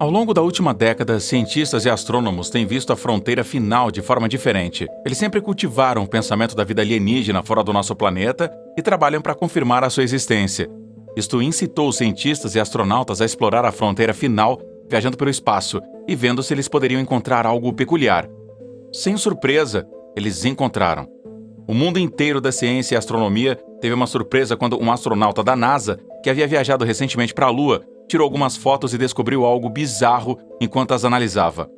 Ao longo da última década, cientistas e astrônomos têm visto a fronteira final de forma diferente. Eles sempre cultivaram o pensamento da vida alienígena fora do nosso planeta e trabalham para confirmar a sua existência. Isto incitou os cientistas e astronautas a explorar a fronteira final, viajando pelo espaço e vendo se eles poderiam encontrar algo peculiar. Sem surpresa, eles encontraram. O mundo inteiro da ciência e astronomia teve uma surpresa quando um astronauta da NASA, que havia viajado recentemente para a Lua, tirou algumas fotos e descobriu algo bizarro enquanto as analisava.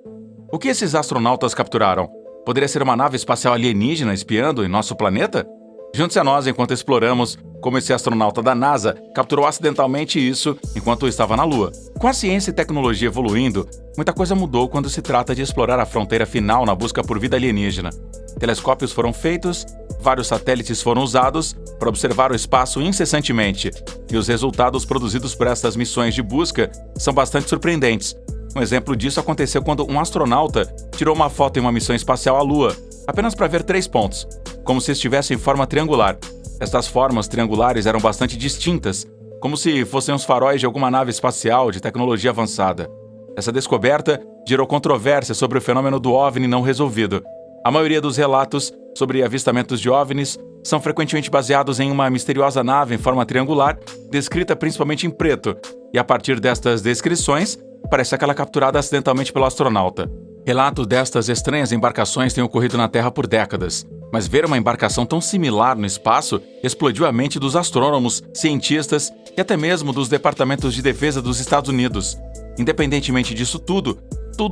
O que esses astronautas capturaram? Poderia ser uma nave espacial alienígena espiando em nosso planeta? Junte-se a nós enquanto exploramos como esse astronauta da NASA capturou acidentalmente isso enquanto estava na Lua. Com a ciência e tecnologia evoluindo, muita coisa mudou quando se trata de explorar a fronteira final na busca por vida alienígena. Telescópios foram feitos, vários satélites foram usados para observar o espaço incessantemente, e os resultados produzidos por estas missões de busca são bastante surpreendentes. Um exemplo disso aconteceu quando um astronauta tirou uma foto em uma missão espacial à Lua, apenas para ver 3 pontos, como se estivesse em forma triangular. Estas formas triangulares eram bastante distintas, como se fossem os faróis de alguma nave espacial de tecnologia avançada. Essa descoberta gerou controvérsia sobre o fenômeno do OVNI não resolvido. A maioria dos relatos sobre avistamentos de OVNIs são frequentemente baseados em uma misteriosa nave em forma triangular, descrita principalmente em preto, e a partir destas descrições, parece aquela capturada acidentalmente pelo astronauta. Relatos destas estranhas embarcações têm ocorrido na Terra por décadas, mas ver uma embarcação tão similar no espaço explodiu a mente dos astrônomos, cientistas e até mesmo dos departamentos de defesa dos Estados Unidos. Independentemente disso tudo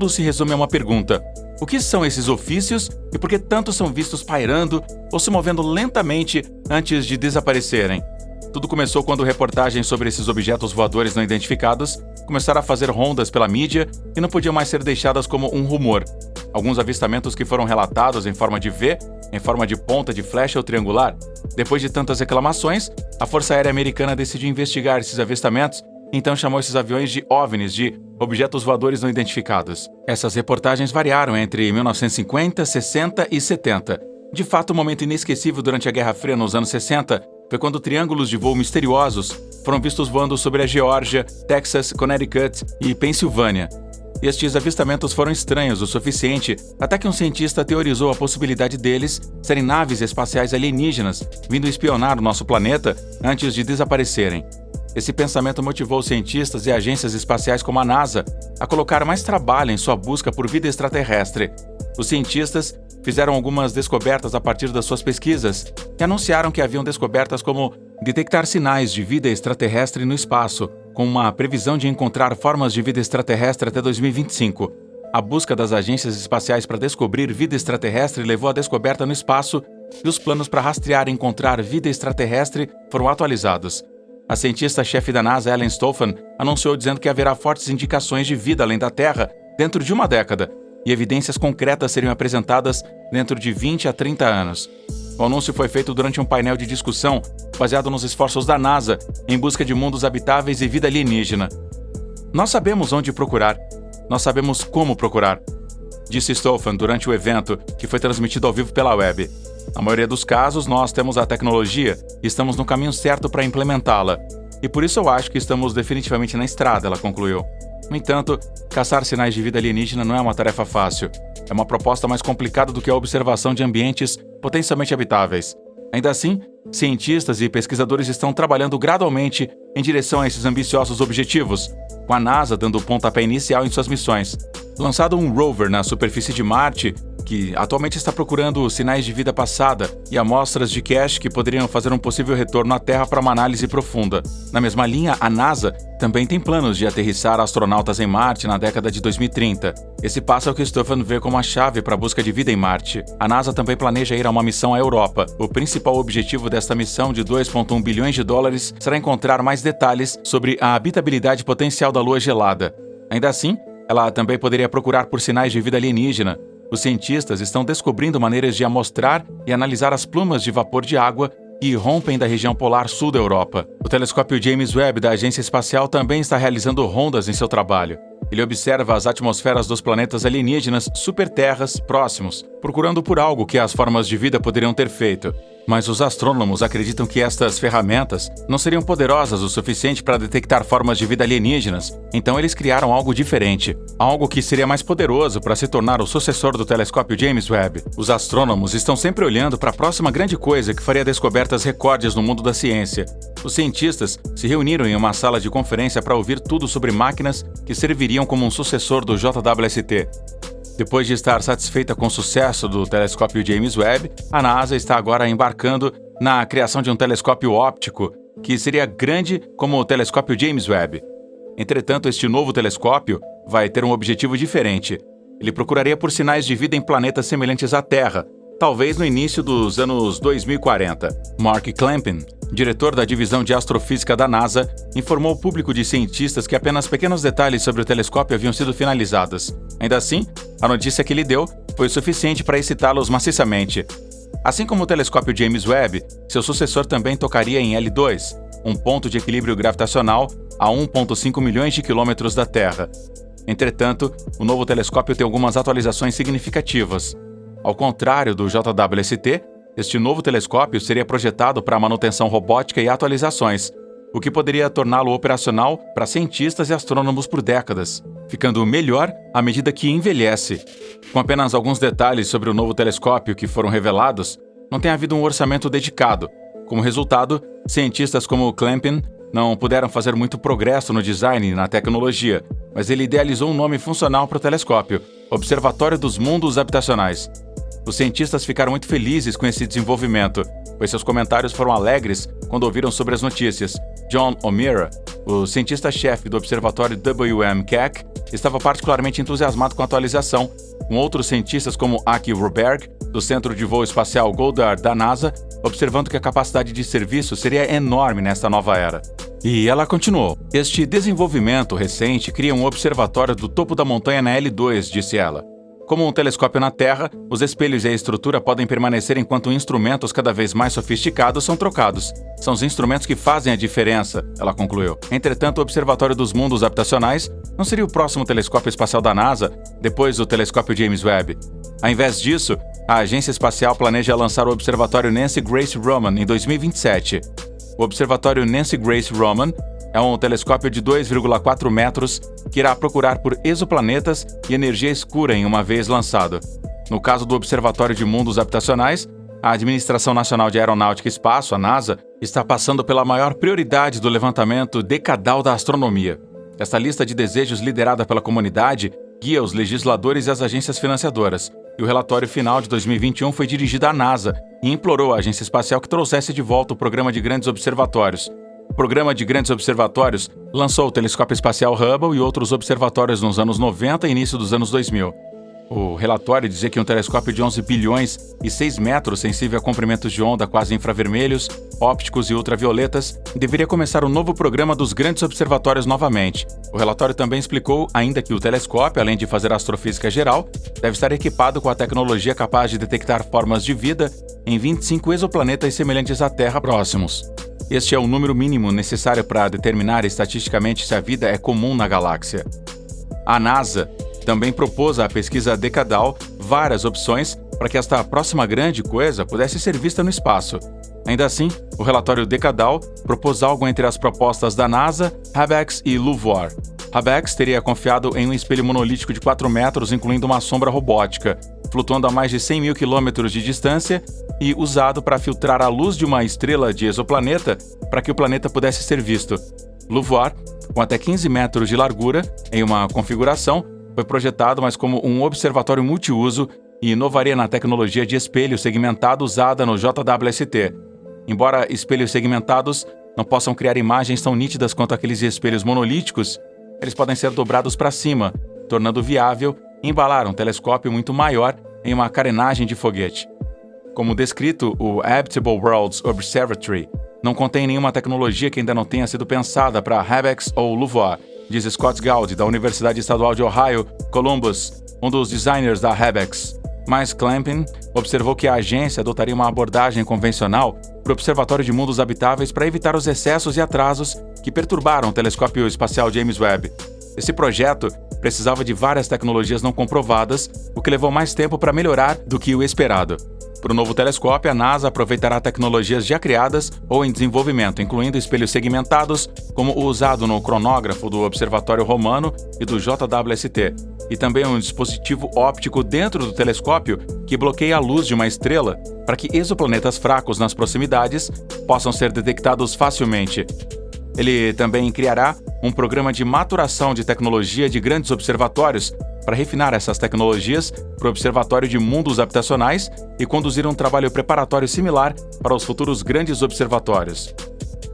se resume a uma pergunta: o que são esses ofícios e por que tantos são vistos pairando ou se movendo lentamente antes de desaparecerem? Tudo começou quando reportagens sobre esses objetos voadores não identificados começaram a fazer rondas pela mídia e não podiam mais ser deixadas como um rumor. Alguns avistamentos que foram relatados em forma de V, em forma de ponta de flecha ou triangular. Depois de tantas reclamações, a Força Aérea Americana decidiu investigar esses avistamentos, então chamou esses aviões de OVNIs, de Objetos Voadores Não Identificados. Essas reportagens variaram entre 1950, 60 e 70. De fato, um momento inesquecível durante a Guerra Fria nos anos 60 foi quando triângulos de voo misteriosos foram vistos voando sobre a Geórgia, Texas, Connecticut e Pensilvânia. Estes avistamentos foram estranhos o suficiente até que um cientista teorizou a possibilidade deles serem naves espaciais alienígenas vindo espionar o nosso planeta antes de desaparecerem. Esse pensamento motivou cientistas e agências espaciais como a NASA a colocar mais trabalho em sua busca por vida extraterrestre. Os cientistas fizeram algumas descobertas a partir das suas pesquisas e anunciaram que haviam descobertas como detectar sinais de vida extraterrestre no espaço, com uma previsão de encontrar formas de vida extraterrestre até 2025. A busca das agências espaciais para descobrir vida extraterrestre levou à descoberta no espaço e os planos para rastrear e encontrar vida extraterrestre foram atualizados. A cientista-chefe da NASA, Ellen Stofan, anunciou dizendo que haverá fortes indicações de vida além da Terra dentro de uma década, e evidências concretas seriam apresentadas dentro de 20 a 30 anos. O anúncio foi feito durante um painel de discussão baseado nos esforços da NASA em busca de mundos habitáveis e vida alienígena. Nós sabemos onde procurar. Nós sabemos como procurar, disse Stofan durante o evento, que foi transmitido ao vivo pela web. Na maioria dos casos, nós temos a tecnologia e estamos no caminho certo para implementá-la. E por isso eu acho que estamos definitivamente na estrada, ela concluiu. No entanto, caçar sinais de vida alienígena não é uma tarefa fácil. É uma proposta mais complicada do que a observação de ambientes potencialmente habitáveis. Ainda assim, cientistas e pesquisadores estão trabalhando gradualmente em direção a esses ambiciosos objetivos, com a NASA dando o pontapé inicial em suas missões. Lançado um rover na superfície de Marte, que atualmente está procurando sinais de vida passada e amostras de cache que poderiam fazer um possível retorno à Terra para uma análise profunda. Na mesma linha, a NASA também tem planos de aterrissar astronautas em Marte na década de 2030. Esse passo é o que Stofan vê como a chave para a busca de vida em Marte. A NASA também planeja ir a uma missão à Europa. O principal objetivo desta missão de 2,1 bilhões de dólares será encontrar mais detalhes sobre a habitabilidade potencial da Lua gelada. Ainda assim, ela também poderia procurar por sinais de vida alienígena. Os cientistas estão descobrindo maneiras de amostrar e analisar as plumas de vapor de água que irrompem da região polar sul da Europa. O telescópio James Webb da Agência Espacial também está realizando rondas em seu trabalho. Ele observa as atmosferas dos planetas alienígenas superterras próximos procurando por algo que as formas de vida poderiam ter feito. Mas os astrônomos acreditam que estas ferramentas não seriam poderosas o suficiente para detectar formas de vida alienígenas, então eles criaram algo diferente, algo que seria mais poderoso para se tornar o sucessor do telescópio James Webb. Os astrônomos estão sempre olhando para a próxima grande coisa que faria descobertas recordes no mundo da ciência. Os cientistas se reuniram em uma sala de conferência para ouvir tudo sobre máquinas que serviriam como um sucessor do JWST. Depois de estar satisfeita com o sucesso do telescópio James Webb, a NASA está agora embarcando na criação de um telescópio óptico que seria grande como o telescópio James Webb. Entretanto, este novo telescópio vai ter um objetivo diferente. Ele procuraria por sinais de vida em planetas semelhantes à Terra, talvez no início dos anos 2040. Mark Clampin, diretor da divisão de astrofísica da NASA, informou ao público de cientistas que apenas pequenos detalhes sobre o telescópio haviam sido finalizados. Ainda assim, a notícia que ele deu foi suficiente para excitá-los maciçamente. Assim como o telescópio James Webb, seu sucessor também tocaria em L2, um ponto de equilíbrio gravitacional a 1,5 milhões de quilômetros da Terra. Entretanto, o novo telescópio tem algumas atualizações significativas. Ao contrário do JWST, este novo telescópio seria projetado para manutenção robótica e atualizações, o que poderia torná-lo operacional para cientistas e astrônomos por décadas, ficando melhor à medida que envelhece. Com apenas alguns detalhes sobre o novo telescópio que foram revelados, não tem havido um orçamento dedicado. Como resultado, cientistas como Clampin não puderam fazer muito progresso no design e na tecnologia, mas ele idealizou um nome funcional para o telescópio: Observatório dos Mundos Habitacionais. Os cientistas ficaram muito felizes com esse desenvolvimento, pois seus comentários foram alegres quando ouviram sobre as notícias. John O'Meara, o cientista-chefe do observatório WM Keck, estava particularmente entusiasmado com a atualização, com outros cientistas como Aki Roberg, do Centro de Voo Espacial Goddard da NASA, observando que a capacidade de serviço seria enorme nesta nova era. E ela continuou: "Este desenvolvimento recente cria um observatório do topo da montanha na L2", disse ela. Como um telescópio na Terra, os espelhos e a estrutura podem permanecer enquanto instrumentos cada vez mais sofisticados são trocados. São os instrumentos que fazem a diferença, ela concluiu. Entretanto, o Observatório dos Mundos Habitacionais não seria o próximo telescópio espacial da NASA, depois do telescópio James Webb. Ao invés disso, a agência espacial planeja lançar o Observatório Nancy Grace Roman em 2027. O Observatório Nancy Grace Roman é um telescópio de 2,4 metros que irá procurar por exoplanetas e energia escura em uma vez lançado. No caso do Observatório de Mundos Habitacionais, a Administração Nacional de Aeronáutica e Espaço, a NASA, está passando pela maior prioridade do levantamento decadal da astronomia. Esta lista de desejos liderada pela comunidade guia os legisladores e as agências financiadoras, e o relatório final de 2021 foi dirigido à NASA e implorou à agência espacial que trouxesse de volta o Programa de Grandes Observatórios. O Programa de Grandes Observatórios lançou o Telescópio Espacial Hubble e outros observatórios nos anos 90 e início dos anos 2000. O relatório dizia que um telescópio de 11 bilhões e 6 metros, sensível a comprimentos de onda quase infravermelhos, ópticos e ultravioletas, deveria começar o novo programa dos grandes observatórios novamente. O relatório também explicou ainda que o telescópio, além de fazer astrofísica geral, deve estar equipado com a tecnologia capaz de detectar formas de vida em 25 exoplanetas semelhantes à Terra próximos. Este é o número mínimo necessário para determinar estatisticamente se a vida é comum na galáxia. A NASA também propôs à pesquisa decadal várias opções para que esta próxima grande coisa pudesse ser vista no espaço. Ainda assim, o relatório decadal propôs algo entre as propostas da NASA, HABEX e LUVOIR. HABEX teria confiado em um espelho monolítico de 4 metros, incluindo uma sombra robótica, flutuando a mais de 100 mil quilômetros de distância e usado para filtrar a luz de uma estrela de exoplaneta para que o planeta pudesse ser visto. LUVOIR, com até 15 metros de largura, em uma configuração, foi projetado mais como um observatório multiuso e inovaria na tecnologia de espelho segmentado usada no JWST. Embora espelhos segmentados não possam criar imagens tão nítidas quanto aqueles espelhos monolíticos, eles podem ser dobrados para cima, tornando viável embalar um telescópio muito maior em uma carenagem de foguete. Como descrito, o Habitable Worlds Observatory não contém nenhuma tecnologia que ainda não tenha sido pensada para HABEX ou LUVOIR, diz Scott Gaudy, da Universidade Estadual de Ohio, Columbus, um dos designers da HABEX. Mas Clampin observou que a agência adotaria uma abordagem convencional para o Observatório de Mundos Habitáveis para evitar os excessos e atrasos que perturbaram o telescópio espacial James Webb. Esse projeto precisava de várias tecnologias não comprovadas, o que levou mais tempo para melhorar do que o esperado. Para o novo telescópio, a NASA aproveitará tecnologias já criadas ou em desenvolvimento, incluindo espelhos segmentados, como o usado no cronógrafo do Observatório Romano e do JWST, e também um dispositivo óptico dentro do telescópio que bloqueia a luz de uma estrela para que exoplanetas fracos nas proximidades possam ser detectados facilmente. Ele também criará um programa de maturação de tecnologia de grandes observatórios para refinar essas tecnologias para o Observatório de Mundos Habitacionais e conduzir um trabalho preparatório similar para os futuros grandes observatórios.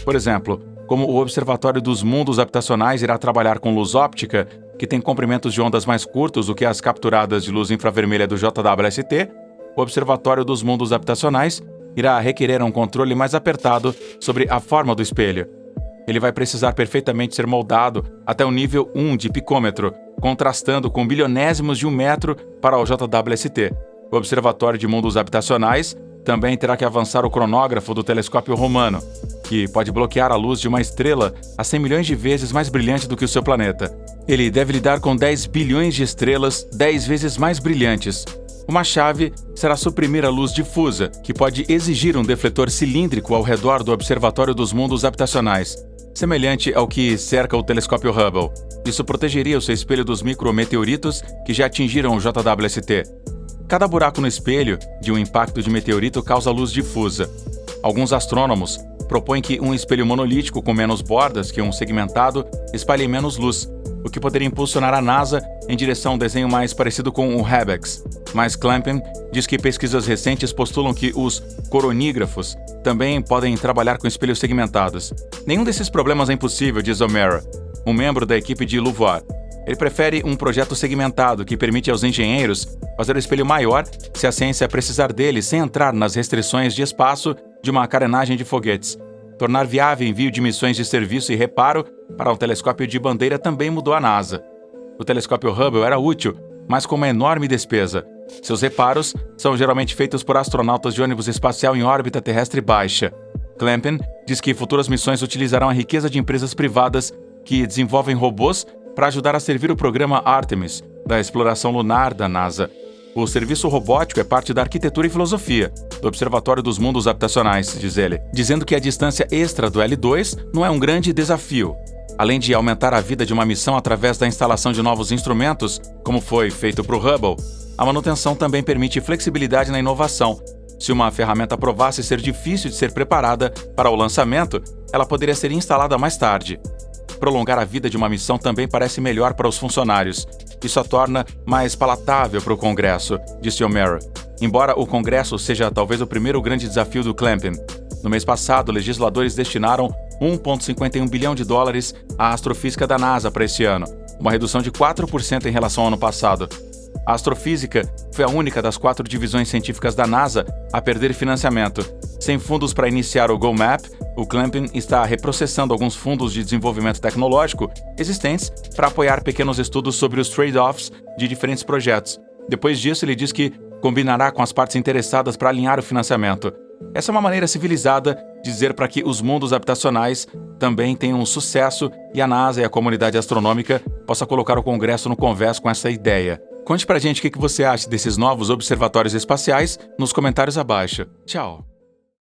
Por exemplo, como o Observatório dos Mundos Habitacionais irá trabalhar com luz óptica, que tem comprimentos de ondas mais curtos do que as capturadas de luz infravermelha do JWST, o Observatório dos Mundos Habitacionais irá requerer um controle mais apertado sobre a forma do espelho. Ele vai precisar perfeitamente ser moldado até o nível 1 de picômetro, contrastando com bilionésimos de 1 metro para o JWST. O Observatório de Mundos Habitacionais também terá que avançar o cronógrafo do telescópio romano, que pode bloquear a luz de uma estrela a 100 milhões de vezes mais brilhante do que o seu planeta. Ele deve lidar com 10 bilhões de estrelas 10 vezes mais brilhantes. Uma chave será suprimir a luz difusa, que pode exigir um defletor cilíndrico ao redor do Observatório dos Mundos Habitacionais, semelhante ao que cerca o telescópio Hubble. Isso protegeria o seu espelho dos micrometeoritos que já atingiram o JWST. Cada buraco no espelho de um impacto de meteorito causa luz difusa. Alguns astrônomos propõem que um espelho monolítico com menos bordas que um segmentado espalhe menos luz, o que poderia impulsionar a NASA em direção a um desenho mais parecido com o Habex. Mas Clampin diz que pesquisas recentes postulam que os coronígrafos também podem trabalhar com espelhos segmentados. Nenhum desses problemas é impossível, diz O'Meara, um membro da equipe de LUVOIR. Ele prefere um projeto segmentado que permite aos engenheiros fazer o espelho maior se a ciência precisar dele sem entrar nas restrições de espaço de uma carenagem de foguetes. Tornar viável o envio de missões de serviço e reparo para o telescópio de bandeira também mudou a NASA. O telescópio Hubble era útil, mas com uma enorme despesa. Seus reparos são geralmente feitos por astronautas de ônibus espacial em órbita terrestre baixa. Clampin diz que futuras missões utilizarão a riqueza de empresas privadas que desenvolvem robôs para ajudar a servir o programa Artemis, da exploração lunar da NASA. O serviço robótico é parte da arquitetura e filosofia do Observatório dos Mundos Habitacionais, diz ele, dizendo que a distância extra do L2 não é um grande desafio. Além de aumentar a vida de uma missão através da instalação de novos instrumentos, como foi feito para o Hubble, a manutenção também permite flexibilidade na inovação. Se uma ferramenta provasse ser difícil de ser preparada para o lançamento, ela poderia ser instalada mais tarde. Prolongar a vida de uma missão também parece melhor para os funcionários. Isso a torna mais palatável para o Congresso, disse O'Meara. Embora o Congresso seja talvez o primeiro grande desafio do Clampin. No mês passado, legisladores destinaram 1,51 bilhão de dólares à astrofísica da NASA para esse ano, uma redução de 4% em relação ao ano passado. A astrofísica foi a única das 4 divisões científicas da NASA a perder financiamento. Sem fundos para iniciar o GoMap, o Clampin está reprocessando alguns fundos de desenvolvimento tecnológico existentes para apoiar pequenos estudos sobre os trade-offs de diferentes projetos. Depois disso, ele diz que combinará com as partes interessadas para alinhar o financiamento. Essa é uma maneira civilizada de dizer para que os mundos habitacionais também tenham sucesso e a NASA e a comunidade astronômica possa colocar o Congresso no convés com essa ideia. Conte pra gente o que você acha desses novos observatórios espaciais nos comentários abaixo. Tchau!